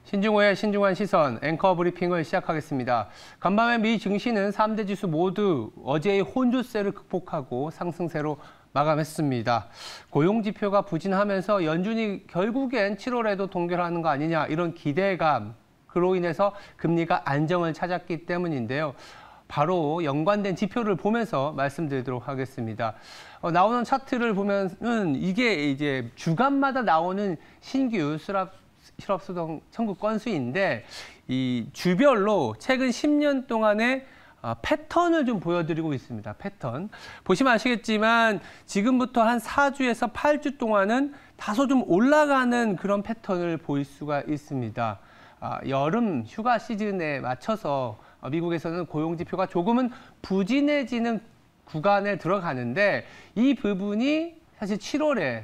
신중호의 신중한 시선 앵커 브리핑을 시작하겠습니다. 간밤에 미 증시는 3대 지수 모두 어제의 혼조세를 극복하고 상승세로 마감했습니다. 고용지표가 부진하면서 연준이 결국엔 7월에도 동결하는 거 아니냐 이런 기대감, 그로 인해서 금리가 안정을 찾았기 때문인데요. 바로 연관된 지표를 보면서 말씀드리도록 하겠습니다. 나오는 차트를 보면은 이게 이제 주간마다 나오는 신규 실업수당 청구 건수인데 이 주별로 최근 10년 동안의 패턴을 좀 보여드리고 있습니다. 패턴. 보시면 아시겠지만 지금부터 한 4주에서 8주 동안은 다소 좀 올라가는 그런 패턴을 보일 수가 있습니다. 여름 휴가 시즌에 맞춰서 미국에서는 고용지표가 조금은 부진해지는 구간에 들어가는데 이 부분이 사실 7월에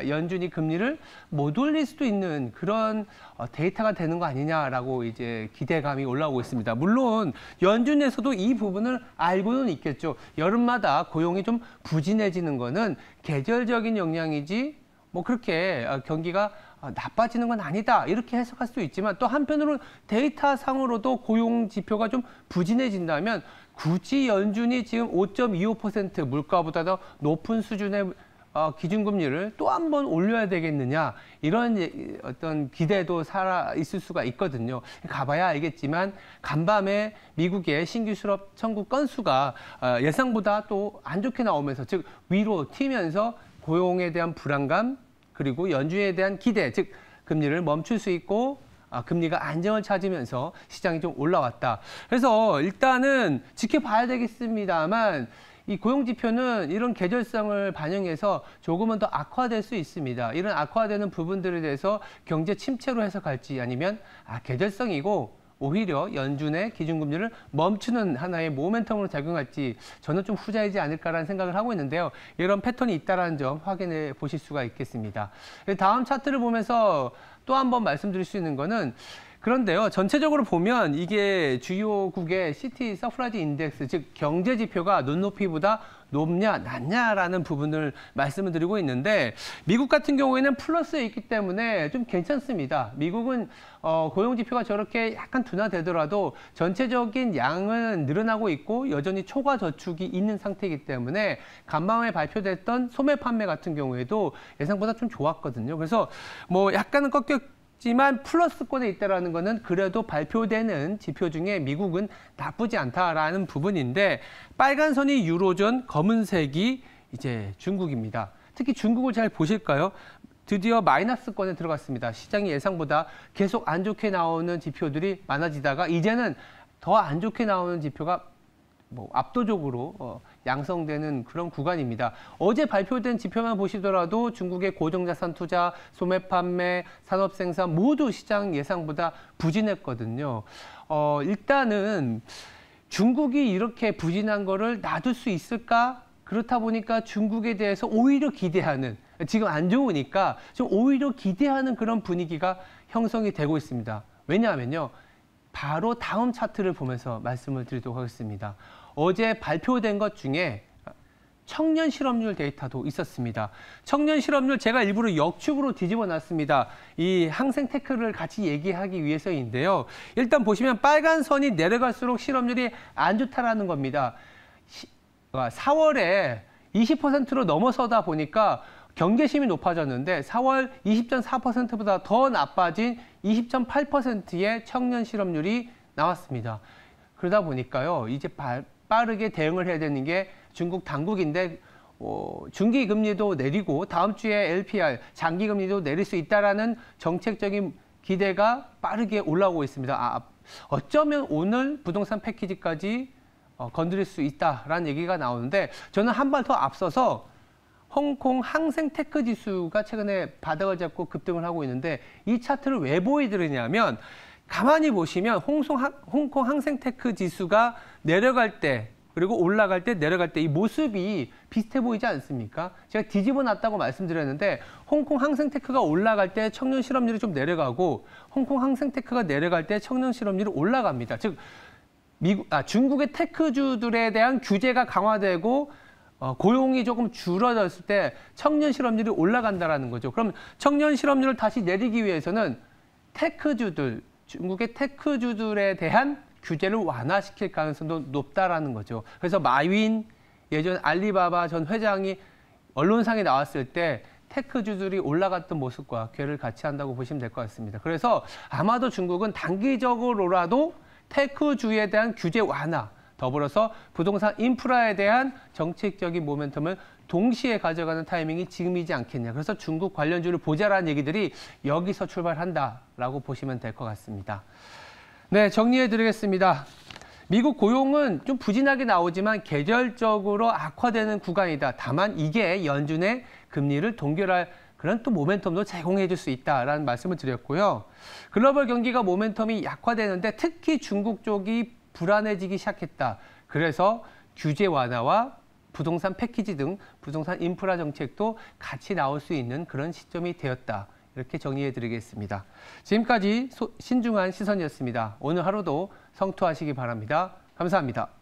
연준이 금리를 못 올릴 수도 있는 그런 데이터가 되는 거 아니냐라고 이제 기대감이 올라오고 있습니다. 물론 연준에서도 이 부분을 알고는 있겠죠. 여름마다 고용이 좀 부진해지는 거는 계절적인 영향이지 뭐 그렇게 경기가 나빠지는 건 아니다 이렇게 해석할 수 있지만 또 한편으로는 데이터상으로도 고용 지표가 좀 부진해진다면 굳이 연준이 지금 5.25% 물가보다 더 높은 수준의 기준금리를 또 한 번 올려야 되겠느냐 이런 어떤 기대도 살아 있을 수가 있거든요. 가봐야 알겠지만 간밤에 미국의 신규 실업 청구 건수가 예상보다 또 안 좋게 나오면서 즉 위로 튀면서 고용에 대한 불안감 그리고 연준에 대한 기대 즉 금리를 멈출 수 있고 금리가 안정을 찾으면서 시장이 좀 올라왔다. 그래서 일단은 지켜봐야 되겠습니다만 이 고용지표는 이런 계절성을 반영해서 조금은 더 악화될 수 있습니다. 이런 악화되는 부분들에 대해서 경제 침체로 해석할지 아니면 계절성이고 오히려 연준의 기준금리를 멈추는 하나의 모멘텀으로 작용할지 저는 좀 후자이지 않을까라는 생각을 하고 있는데요. 이런 패턴이 있다는 점 확인해 보실 수가 있겠습니다. 다음 차트를 보면서 또 한 번 말씀드릴 수 있는 거는 그런데요. 전체적으로 보면 이게 주요국의 시티 서프라이즈 인덱스, 즉 경제 지표가 눈높이보다 높냐 낮냐라는 부분을 말씀을 드리고 있는데 미국 같은 경우에는 플러스에 있기 때문에 좀 괜찮습니다. 미국은 고용 지표가 저렇게 약간 둔화되더라도 전체적인 양은 늘어나고 있고 여전히 초과 저축이 있는 상태이기 때문에 간밤에 발표됐던 소매 판매 같은 경우에도 예상보다 좀 좋았거든요. 그래서 뭐 약간은 꺾였지만 플러스권에 있다라는 거는 그래도 발표되는 지표 중에 미국은 나쁘지 않다라는 부분인데 빨간 선이 유로존, 검은색이 이제 중국입니다. 특히 중국을 잘 보실까요? 드디어 마이너스권에 들어갔습니다. 시장이 예상보다 계속 안 좋게 나오는 지표들이 많아지다가 이제는 더 안 좋게 나오는 지표가 뭐 압도적으로 양성되는 그런 구간입니다. 어제 발표된 지표만 보시더라도 중국의 고정자산 투자, 소매 판매, 산업 생산 모두 시장 예상보다 부진했거든요. 일단은 중국이 이렇게 부진한 거를 놔둘 수 있을까? 그렇다 보니까 중국에 대해서 오히려 기대하는, 지금 안 좋으니까 좀 오히려 기대하는 그런 분위기가 형성이 되고 있습니다. 왜냐하면요. 바로 다음 차트를 보면서 말씀을 드리도록 하겠습니다. 어제 발표된 것 중에 청년 실업률 데이터도 있었습니다. 청년 실업률 제가 일부러 역축으로 뒤집어 놨습니다. 이 항생 테크를 같이 얘기하기 위해서인데요. 일단 보시면 빨간 선이 내려갈수록 실업률이 안 좋다라는 겁니다. 4월에 20%로 넘어서다 보니까 경계심이 높아졌는데 4월 20.4%보다 더 나빠진 20.8%의 청년 실업률이 나왔습니다. 그러다 보니까요, 이제 빠르게 대응을 해야 되는 게 중국 당국인데 중기 금리도 내리고 다음 주에 LPR 장기 금리도 내릴 수 있다라는 정책적인 기대가 빠르게 올라오고 있습니다. 어쩌면 오늘 부동산 패키지까지 건드릴 수 있다라는 얘기가 나오는데 저는 한 발 더 앞서서 홍콩 항생 테크 지수가 최근에 바닥을 잡고 급등을 하고 있는데 이 차트를 왜 보여드리냐면 가만히 보시면 홍콩 항생 테크 지수가 내려갈 때 그리고 올라갈 때 내려갈 때 이 모습이 비슷해 보이지 않습니까? 제가 뒤집어 놨다고 말씀드렸는데 홍콩 항생 테크가 올라갈 때 청년 실업률이 좀 내려가고 홍콩 항생 테크가 내려갈 때 청년 실업률이 올라갑니다. 즉 중국의 테크주들에 대한 규제가 강화되고 고용이 조금 줄어들었을 때 청년 실업률이 올라간다라는 거죠. 그럼 청년 실업률을 다시 내리기 위해서는 테크주들, 중국의 테크주들에 대한 규제를 완화시킬 가능성도 높다라는 거죠. 그래서 마윈 예전 알리바바 전 회장이 언론상에 나왔을 때 테크주들이 올라갔던 모습과 궤를 같이 한다고 보시면 될 것 같습니다. 그래서 아마도 중국은 단기적으로라도 테크주에 대한 규제 완화, 더불어서 부동산 인프라에 대한 정책적인 모멘텀을 동시에 가져가는 타이밍이 지금이지 않겠냐. 그래서 중국 관련주를 보자라는 얘기들이 여기서 출발한다라고 보시면 될 것 같습니다. 네, 정리해드리겠습니다. 미국 고용은 좀 부진하게 나오지만 계절적으로 악화되는 구간이다. 다만 이게 연준의 금리를 동결할 그런 또 모멘텀도 제공해 줄 수 있다라는 말씀을 드렸고요. 글로벌 경기가 모멘텀이 약화되는데 특히 중국 쪽이 불안해지기 시작했다. 그래서 규제 완화와 부동산 패키지 등 부동산 인프라 정책도 같이 나올 수 있는 그런 시점이 되었다. 이렇게 정리해 드리겠습니다. 지금까지 신중한 시선이었습니다. 오늘 하루도 성투하시기 바랍니다. 감사합니다.